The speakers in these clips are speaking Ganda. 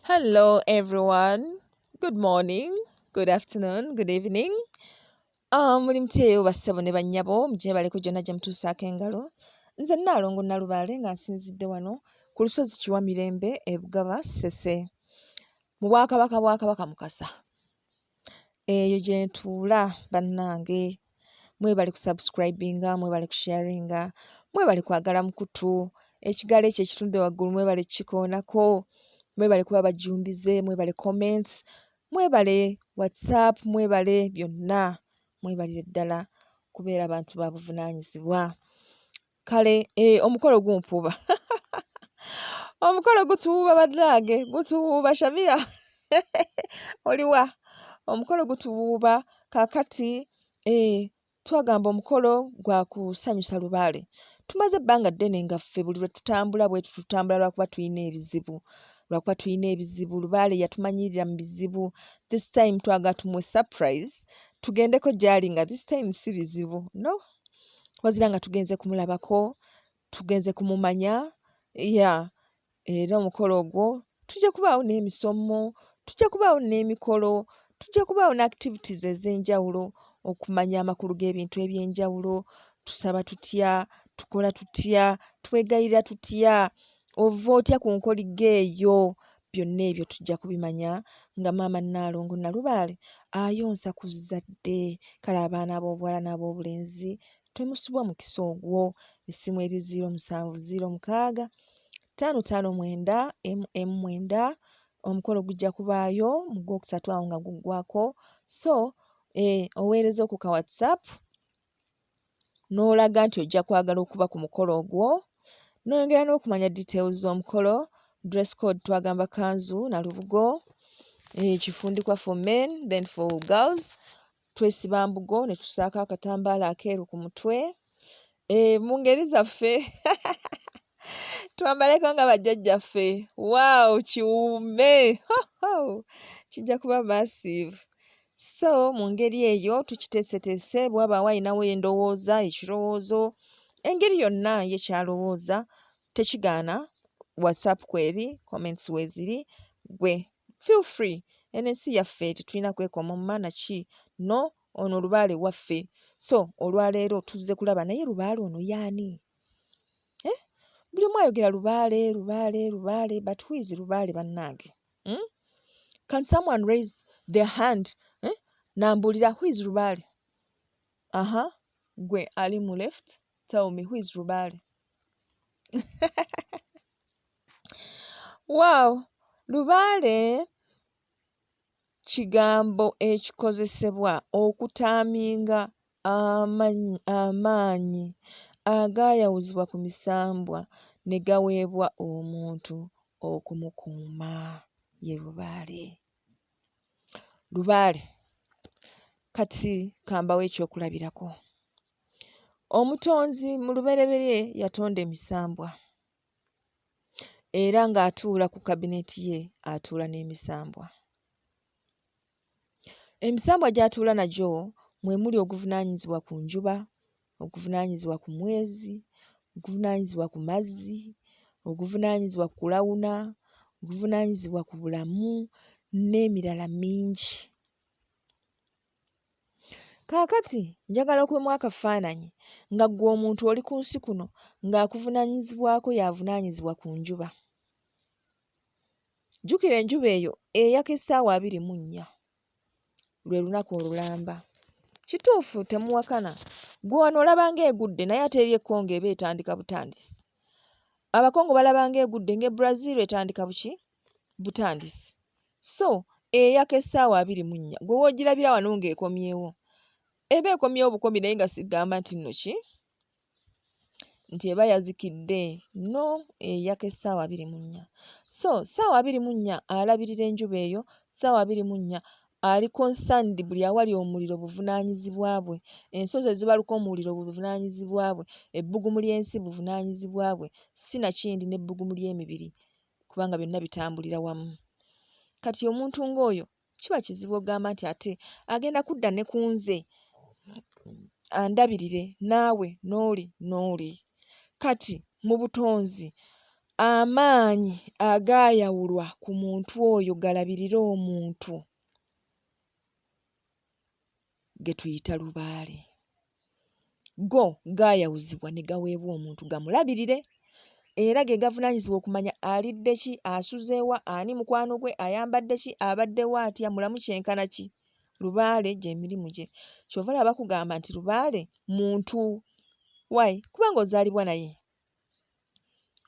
Hello, everyone. Good morning, good afternoon, good evening. Muli mutyeyo bassebo ne bannyabo Mwebale jonna gye mutuusaako engalo. Nze Nnaalongo Lubaale nga nsinzidde wano ku lusozi Kiwamirembe e Bugaba Ssese mu Bwakabaka Mukasa. Eyo gye ntuula bannange. Mwebale kusubscribinga, mwebale kusharinga, mwebale kwagala mukutu. Ekigalo ekyo ekitudde waggulu mwebale kikoonako. Mwebale kuba bajjumbize, mwebale comments, mwebale WhatsApp, mwebale byonna. Mwebalire ddala kubeera abantu ba buvunaanyizibwa. Kale omukolo gumpuuba. Omukolo gutuwuuba bannange, gutuwuuba Shamira. Oliwa? Omukolo gutuwuuba kaakati twagamba omukolo gwa kusanyusa Lubaale. Tumaze ebbanga ddene nga ffe buli lwe tutambula bwe tutambula lwakuba tulina ebizibu. Lubaale yatumanyirira mu bizibu. This time twagala tumuwe surprise. Tugendeko gy'ali nga this time si bizibu. No. Wazira nga tugenze kumulabako, tugenze kumumanya. Era omukolo ogwo tujja kubaawo n'emisomo, tujja kubaawo n'emikolo, tujja kubaawo ne activities ez'enjawulo okumanya amakulu g'ebintu eby'enjawulo. Tusaba tutya, tukola tutya, twegayirira tutya, ova otya ku nkoligo eyo. Byonna ebyo tujja kubimanya nga maama Nnaalongo Lubaale ayonsa ku zzadde. Kale abaana ab'obuwala n'ab'obulenzi temusubwa mukisa ogwo. Essimu eri 07065559 omukolo gujja kubaayo mu Gwokusatu awo nga guggwako. So oweereza ku ka WhatsApp n'olaga nti ojja kwagala okuba ku mukolo ogwo. Noyongera n'okumanya details z'omukolo. Dress code twagamba kanzu na lubugo. Kifundikwa for men, then for girls twesiba mbugo ne tusaako akatambaala akeeru ku mutwe. Mu ngeri zaffe twambaleko nga bajjajjaffe. Wow, kiwume! Kijja kuba massive. So mu ngeri eyo tukiteeseteese. Bw'abaawo ayinawo endowooza, ekirowoozo, engeri yonna yekyalowooza, tekigaana WhatsApp kweri, comments weeziri. Gwe feel free. Eno ensi yaffe tetulina kwekoma mu maana ki. No, ono Lubaale waffe. So olwaleero tuzze kulaba naye Lubaale ono y'ani? Buli omu ayogera Lubaale, but who is Lubaale bannange? Can someone raise their hand? Nambuulira, who is Lubaale? Gwe ali mu left, tell me who is Lubaale? Wow, Lubaale kigambo ekikozesebwa okutaaminga amaanyi agaayawuzibwa ku misambwa ne gaweebwa omuntu okumukuuma. Ye Lubaale. Lubaale kati kambawo ekyokulabirako. Omutonzi mu lubereberye yatonda emisambwa era ng'atuula ku kabineti ye atuula n'emisambwa. Emisambwa gy'atuula nagyo mwe muli oguvunaanyizibwa ku njuba, oguvunaanyizibwa ku mwezi, oguvunaanyizibwa ku mazzi, oguvunaanyizibwa ku kulawuna, oguvunaanyizibwa ku bulamu n'emirala mingi. Kaakati njagala okuwemu akafaananyi nga ggwe omuntu oli ku nsi kuno ng'akuvunaanyizibwako y'avunaanyizibwa ku njuba. Jjukira enjuba eyo eyaka essaawa 24 lwe lunaku olulamba. Kituufu temuwakana. Gwe wano olaba ng'egudde naye ate eri ekkongo eba etandika butandisi. Abakongo balaba ng'egudde ng'e etandika butandisi. So eyaka essaawa 24 gwe woogirabira wano ng'ekomyewo. Eba ekomyewo bukomi naye nga sigamba nti nno ki? Nti eba yazikidde. No, eyaka essaawa 24. So ssaawa 24 alabirira enjuba eyo, ssaawa 24 ali concerned buli awali omuliro buvunaanyizibwa bwe, ensozi ezibaluka omuliro buvunaanyizibwa bwe, ebbugumu ly'ensi buvunaanyizibwa bwe, sinakindi n'ebbugumu ly'emibiri kubanga byonna bitambulira wamu. Kati omuntu ng'oyo kiba kizibu ogamba nti ate agenda kudda ne ku nze andabirire naawe n'oli. Kati mu butonzi amaanyi agaayawulwa ku muntu oyo galabirira omuntu ge tuyita lubaale. Go gaayawuzibwa ne gaweebwa omuntu gamulabirire era ge gavunaanyizibwa okumanya alidde ki, asuzeewa, ani mukwano gwe, ayambadde ki, abaddewo atya, mulamu kyenkana ki. Lubaale gy'emirimu gye. Kyova olaba bakugamba nti lubaale muntu. Why? Kubanga ozaalibwa naye.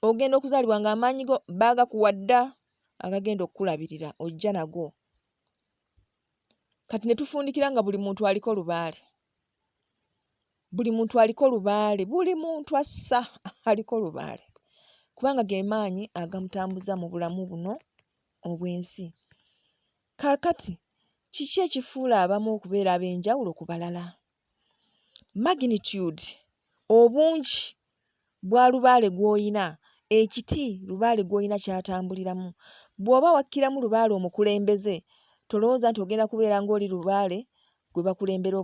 Ogenda okuzaalibwa ng'amaanyi go baagakuwa dda agagenda okukulabirira ojja nago. Kati ne tufundikira nga buli muntu aliko lubaale. Buli muntu aliko lubaale, buli muntu assa aliko lubaale. Kubanga ge maanyi agamutambuza mu bulamu buno obw'ensi. Kaakati kiki ekifuula abamu okubeera ab'enjawulo ku balala? Magnitude, obungi bwa lubaale gw'oyina, ekiti lubaale gw'oyina kyatambuliramu. Bw'oba wakkiramu lubaale omukulembeze, tolowooza nti ogenda kubeera ng'oli lubaale gwe bakulembera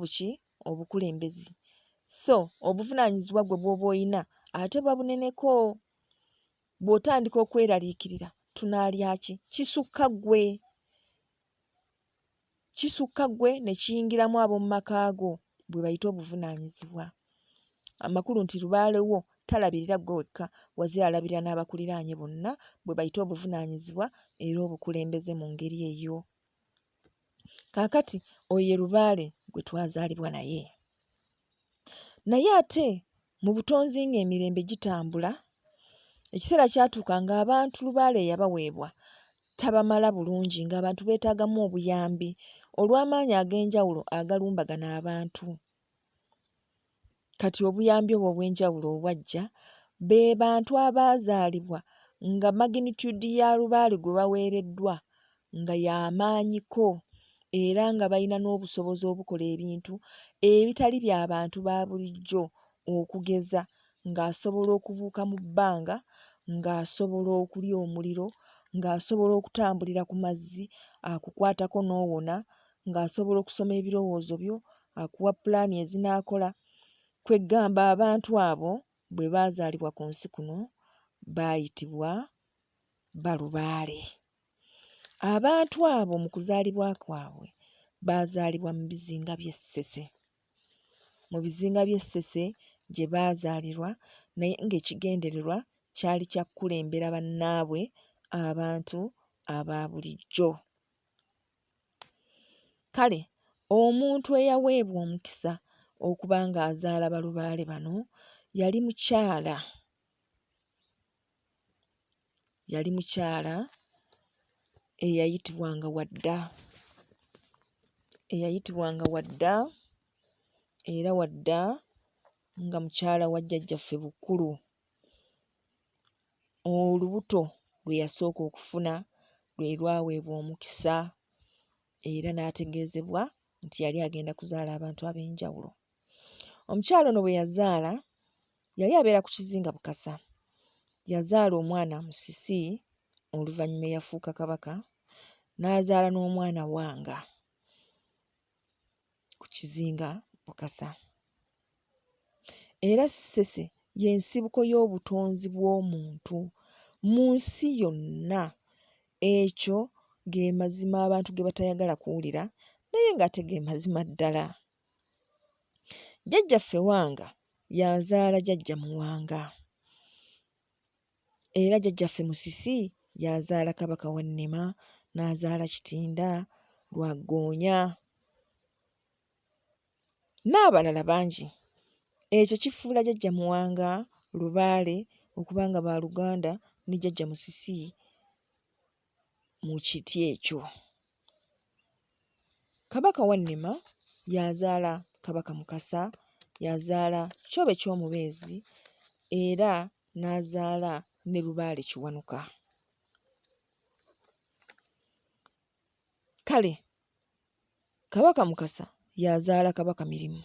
obukulembezi. So obuvunaanyizibwa gwe bw'oba oyina ate buba buneneko. Bw'otandika okweraliikirira tunaalya ki? Kisukka ggwe ne kiyingiramu ab'omu maka go bwe bayita obuvunaanyizibwa. Amakulu nti lubaale wo talabirira ggwe wekka, wazira alabirira n'abakuliraanye bonna bwe bayita obuvunaanyizibwa era obukulembeze mu ngeri eyo. Kaakati oyo ye lubaale gwe twazaalibwa naye. Naye ate mu butonzi ng'emirembe gitambula, ekiseera kyatuuka ng'abantu lubaale eyabaweebwa tabamala bulungi, ng'abantu beetaagamu obuyambi olw'amaanyi ag'enjawulo agalumbagana abantu. Kati obuyambi obwo obw'enjawulo obwajja, be bantu abaazaalibwa nga magnitude ya lubaale gwe baweereddwa nga y'amaanyiko era nga balina n'obusobozi obukola ebintu ebitali bya bantu ba bulijjo, okugeza ng'asobola okubuuka mu bbanga, ng'asobola okulya omuliro, ng'asobola okutambulira ku mazzi akukwatako n'owona, ng'asobola okusoma ebirowoozo byo, akuwa pulaani ezinaakola. Kweggamba abantu abo bwe baazaalibwa ku nsi kuno baayitibwa balubaale. Abantu abo mu kuzaalibwa kwabwe baazaalibwa mu bizinga by'essese. Mu bizinga by'essese gye baazaalirwa naye ng'ekigendererwa kyali kya kukulembera bannaabwe abantu aba bulijjo. Kale omuntu eyaweebwa omukisa okuba ng'azaala balubaale bano yali mukyala. Yali mukyala eyayitibwanga Wadda. Eyayitibwanga Wadda era Wadda nga mukyala wa jjajjaffe Bukulu. Olubuto lwe yasooka okufuna lwe lwaweebwa omukisa era n'ategeezebwa nti yali agenda kuzaala abantu ab'enjawulo. Omukyala ono bwe yazaala yali abeera ku kizinga Bukasa. Yazaala omwana Musisi, oluvannyuma eyafuuka kabaka, n'azaala n'omwana Wanga ku kizinga Bukasa. Era Ssese y'ensibuko y'obutonzi bw'omuntu mu nsi yonna. Ekyo ge mazima abantu ge batayagala kuwulira naye ng'ate ge mazima ddala. Jjajjaffe Wanga yazaala jjajja Muwanga era jjajjaffe Musisi yazaala Kabaka wa Nnema, n'azaala Kitinda, Lwaggoonya n'abalala bangi. Ekyo kifuula jjajja Muwanga Lubaale okuba nga baaluganda ne jjajja Musisi mu kiti ekyo. Kabaka wa Nnema yazaala Kabaka Mukasa, yazaala Kyobe ky'Omubeezi era n'azaala ne Lubaale Kiwanuka. Kale Kabaka Mukasa yazaala Kabaka Mirimu.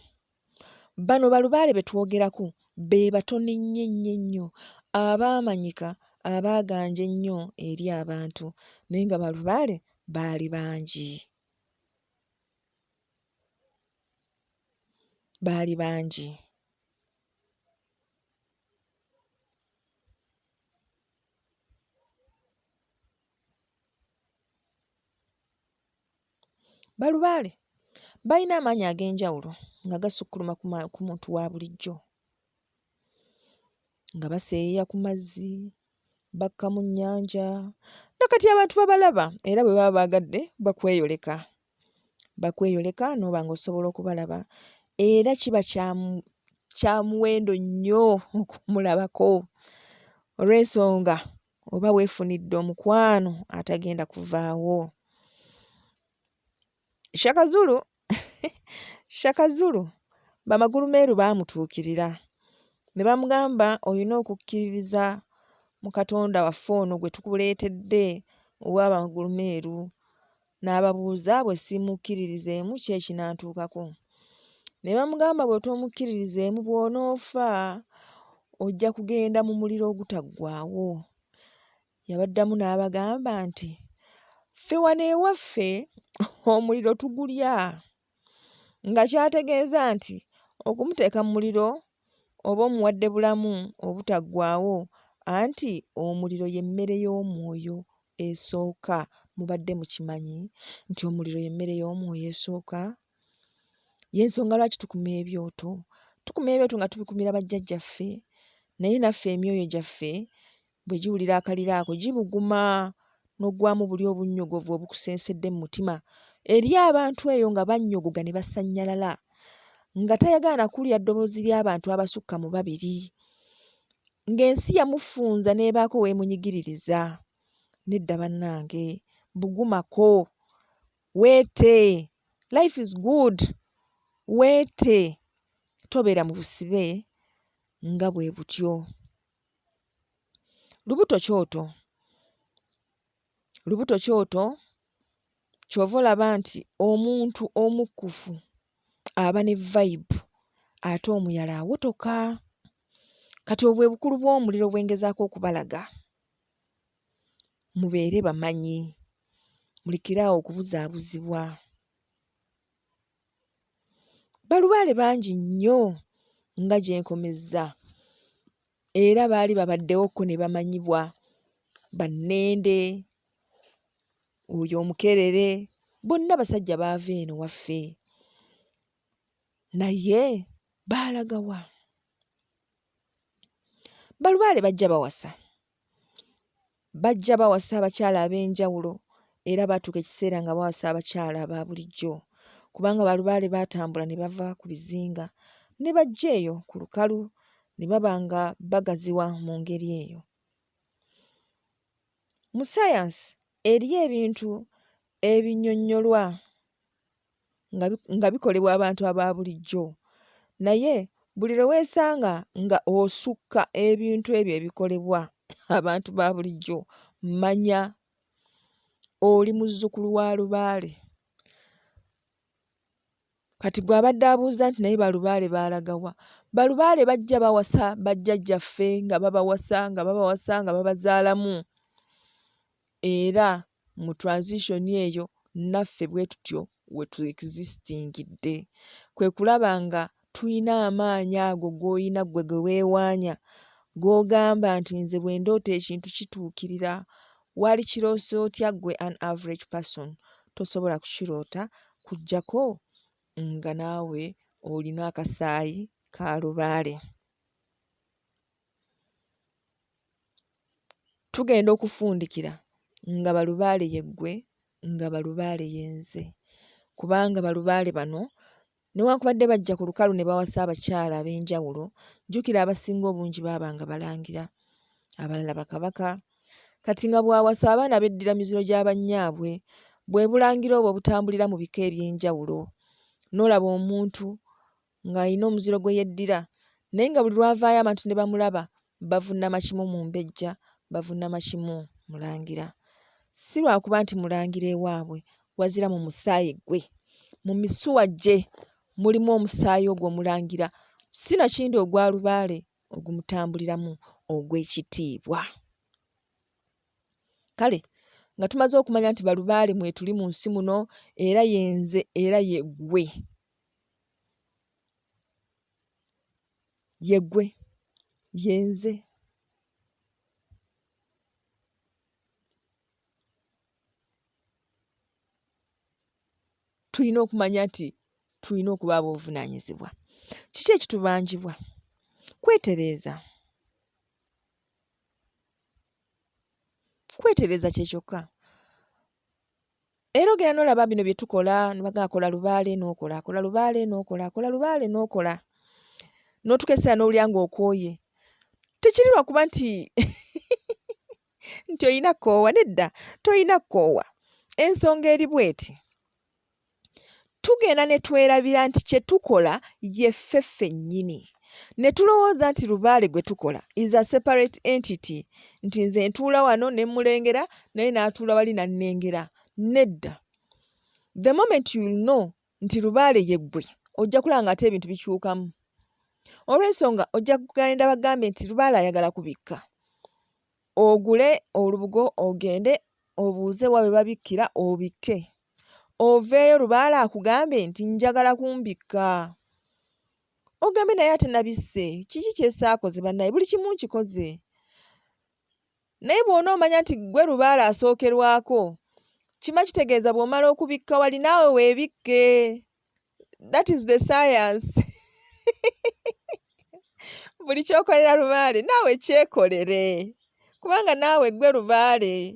Bano balubaale be twogerako be batono ennyo abaamanyika, abaaganja ennyo eri abantu naye nga balubaale baali bangi. Baali bangi. Balubaale balina amaanyi ag'enjawulo nga gasukkuluma ku muntu wa bulijjo, nga baseeyeeya ku mazzi, bakka mu nnyanja, nakati abantu babalaba era bwe baba baagadde bakweyoleka n'oba ng'osobola okubalaba era kiba kya muwendo nnyo okumulabako olw'ensonga oba weefunidde omukwano atagenda kuvaawo. Shaka Zulu bamagulumeeru baamutuukirira ne bamugamba olina okukkiririza mu Katonda waffe ono gwe tukuleetedde ow'abamagulumeeru, n'ababuuza bwe simukkiririzeemu ki ekinaantuukako. Ne bamugamba bwe toomukkiririzeemu bw'onoofa ojja kugenda mu muliro ogutaggwaawo. Yabaddamu n'abagamba nti ffe wano ewaffe omuliro tugulya, nga ky'ategeeza nti okumuteeka mu muliro oba omuwadde bulamu obutaggwaawo anti omuliro y'emmere y'omwoyo esooka. Mubadde mukimanyi nti omuliro y'emmere y'omwoyo esooka? Y'ensonga lwaki tukuma ebyoto. Tukuma ebyoto nga tubikumira bajjajjaffe, naye naffe emyoyo gyaffe bwe giwulira akaliro ako gibuguma n'oggwaamu buli obunnyogovu obukusensedde mu mutima eri abantu eyo nga bannyogoga ne basannyalala, nga tayagala na kuwulira ddoboozi ly'abantu abasukka mu 2, ng'ensi yamufunza n'ebaako weemunyigiririza. Nedda bannange, bugumako, weete, life is good, weete, tobeera mu busibe nga bwe butyo. Lubuto kyoto ky'ova olaba nti omuntu omukkufu aba ne vibe ate omuyala awotoka. Kati obwo bwe bukulu bw'omuliro bwe ngezaako okubalaga. Mubeere bamanyi, mulekeraawo okubuzaabuzibwa. Balubaale bangi nnyo nga gye nkomezza era baali babaddewoko ne bamanyibwa. Bannende, oyo Omukerere, bonna basajja baava eno waffe, naye baalaga wa? Balubaale bajja bawasa abakyala ab'enjawulo era baatuuka ekiseera nga bawasa abakyala aba bulijjo, kubanga Balubaale baatambula ne bava ku bizinga ne bajja eyo ku lukalu ne baba nga bagaziwa mu ngeri eyo. Mu ssayansi eriyo ebintu ebinnyonnyolwa nga bikolebwa abantu aba bulijjo, naye buli lwe weesanga nga osukka ebintu ebyo ebikolebwa abantu ba bulijjo, manya oli muzzukulu wa Lubaale. Kati gwe abadde abuuza nti naye Balubaale baalaga wa? Balubaale bajja bawasa bajjajjaffe nga babawasa nga babazaalamu, era mu transition eyo naffe bwe tutyo we tu-existingidde. Kwe kulaba nga tuyina amaanyi ago g'oyina ggwe ge weewaanya, g'ogamba nti nze bwe ndoota ekintu kituukirira. Waali kiroosa otya ggwe an average person? Tosobola kukiroota kuggyako nga naawe olina akasaayi ka Lubaale. Tugenda okufundikira nga Balubaale ye ggwe, nga Balubaale ye nze, kubanga Balubaale bano newankubadde bajja ku lukalu ne bawasa abakyala ab'enjawulo, jjukira abasinga obungi baabanga balangira, abalala bakabaka. Kati nga bw'awasa abaana beddira miziro gya bannyaabwe, bwe bulangira obwo butambulira mu bika eby'enjawulo. N'olaba omuntu ng'alina omuziro gwe yeddira, naye nga buli lwavaayo abantu ne bamulaba bavuunama kimu mu mbejja, bavuunama kimu mulangira. Si lwakuba nti mulangira ewaabwe, wazira mu musaayi gwe, mu misuwa gye mulimu omusaayi ogwo mulangira, si nakindi ogwa Lubaale ogumutambuliramu ogw'ekitiibwa. Kale nga tumaze okumanya nti Balubaale mwe tuli mu nsi muno era ye nze era ye ggwe, ye nze. tulina okumanya nti tulina okuba ab'obuvunaanyizibwa. Kiki ekitubanjibwa? Kwetereeza. Kwetereeza kye kyokka. Era ogenda n'olaba bino bye tukola, ne bagamba kola Lubaale n'okola, kola Lubaale n'okola, kola Lubaale n'okola. N'otukesera n'owulira ng'okooye. Tekiri lwa kuba nti nti oyina kkoowa, nedda, toyina kkoowa. Ensonga eri bw'eti. Tugenda ne twerabira nti kye tukola ye ffe ffennyini. Ne tulowooza nti Lubaale gwe tukola is a separate entity. Nti nze ntuula wano ne mmulengera, naye n'atuula wali n'annengera. Nedda. The moment you know nti Lubaale ye ggwe, ojja kulaba ng'ate ebintu bikyukamu. Olw'ensonga ojja kugenda bagambe nti Lubaale ayagala kubikka. Ogule olubugo ogende obuuze wa bwe babikkira obikke. Oveeyo Lubaale akugambe nti njagala kumbikka. Ogambe naye ate nabisse. Kiki kyesaakoze bannaye? Buli kimu nkikoze. Naye bw'onoomanya nti ggwe Lubaale asookerwako, kima kitegeeza bw'omala okubikka wali naawe weebikke. That is the science. Buli ky'okolera Lubaale naawe kyekolere. Kubanga naawe ggwe Lubaale.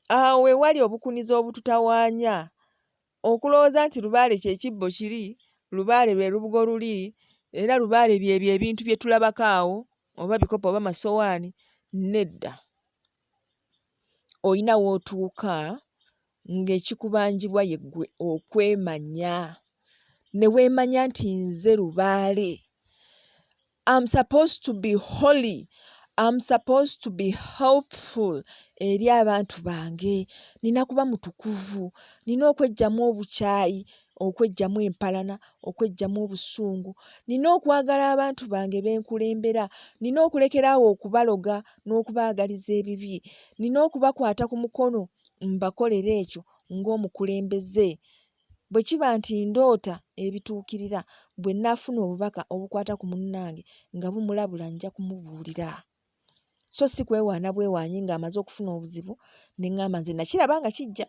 Awo we wali obukuniza obututawaanya. Okulowooza nti Lubaale kye kibbo kiri, Lubaale lwe lubugo luli, era Lubaale byebyo ebintu bye tulabako awo, oba bikopo oba masowaani. Nedda. Oyina w'otuuka ng'ekikubanjibwa ye ggwe okwemanya. Ne weemanya nti nze Lubaale. I'm supposed to be holy. I'm supposed to be helpful eri abantu bange. Nina kuba mutukuvu. Nina okweggyamu obukyayi, okweggyamu empalana, okweggyamu obusungu. Nina okwagala abantu bange be nkulembera. Nina okulekeraawo okubaloga n'okubaagaliza ebibi. Nina okubakwata ku mukono mbakolera ekyo ng'omukulembeze. Bwe kiba nti ndoota ebituukirira, bwe nnaafuna obubaka obukwata ku munnange nga bumulabula nja kumubuulira. So si kwewaana bwewaanyi ng'amaze okufuna obuzibu ne ŋŋamba nze nakiraba nga kijja.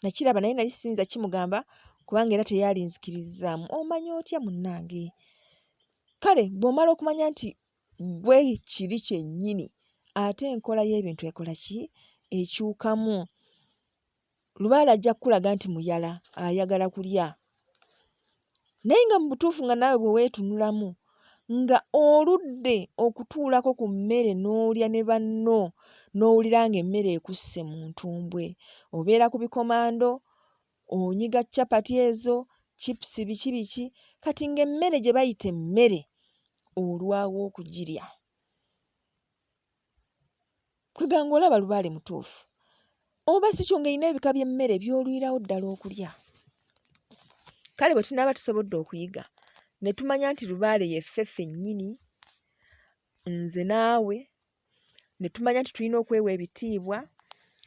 Nakiraba naye nali siyinza kimugamba kubanga era teyalinzikiririzaamu. Omanya otya munnange? Kale bw'omala okumanya nti ggwe kiri kyennyini, ate enkola y'ebintu ekola ki? Ekyukamu. Lubaale ajja kukulaga nti muyala, ayagala kulya. Naye nga mu butuufu nga naawe bwe weetunulamu nga oludde okutuulako ku mmere n'olya ne banno n'owulira ng'emmere ekusse mu ntumbwe. Obeera ku bikomando, onyiga capati ezo, chipusi biki biki, kati ng'emmere gye bayita emmere olwawo okugirya. Kweganga olaba Lubaale mutuufu. Oba si kyo ng'erina ebika by'emmere by'olwirawo ddala okulya. Kale bwe tunaaba tusobodde okuyiga ne tumanya nti Lubaale ye ffe ffennyini, nze naawe, ne tumanya nti tulina okwewa ebitiibwa,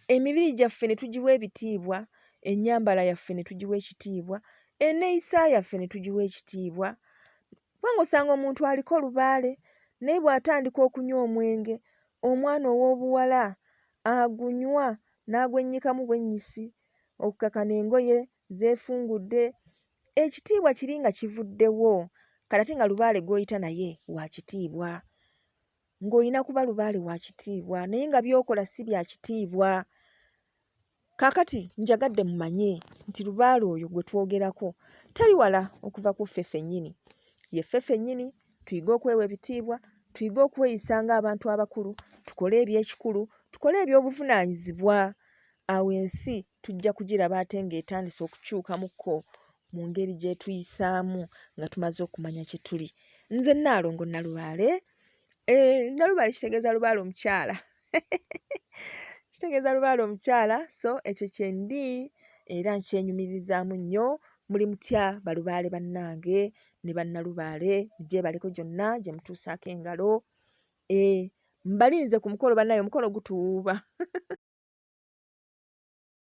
emibiri gyaffe ne tugiwa ebitiibwa, ennyambala yaffe ne tugiwa ekitiibwa, enneeyisa yaffe ne tugiwa ekitiibwa. Kubanga osanga omuntu aliko Lubaale naye bw'atandika okunywa omwenge, omwana ow'obuwala agunywa n'agwennyikamu bwennyisi, okukakana engoye zeefungudde, ekitiibwa kiri nga kivuddewo. Kale ate nga Lubaale gw'oyita naye wa kitiibwa. Ng'olina kuba Lubaale wa kitiibwa naye nga by'okola si bya kitiibwa. Kaakati njagadde mumanye nti Lubaale oyo gwe twogerako tali wala okuva ku ffe ffennyini. Ye ffe ffennyini, tuyige okwewa ebitiibwa, tuyige okweyisa ng'abantu abakulu, tukole eby'ekikulu, tukole eby'obuvunaanyizibwa. Awo ensi tujja kugiraba ate ng'etandise okukyukamukko mu ngeri gye tuyisaamu nga tumaze okumanya kye tuli. Nze Nnaalongo Nalubaale. Nalubaale kitegeeza Lubaale omukyala. Kitegeeza Lubaale omukyala, so ekyo kye ndi era nkyenyumirizaamu nnyo. Muli mutya Balubaale bannange ne Bannalubaale, mugyebaleko gyonna gye mutuusaako engalo. Mbalinze ku mukolo bannaye, omukolo gutuwuuba.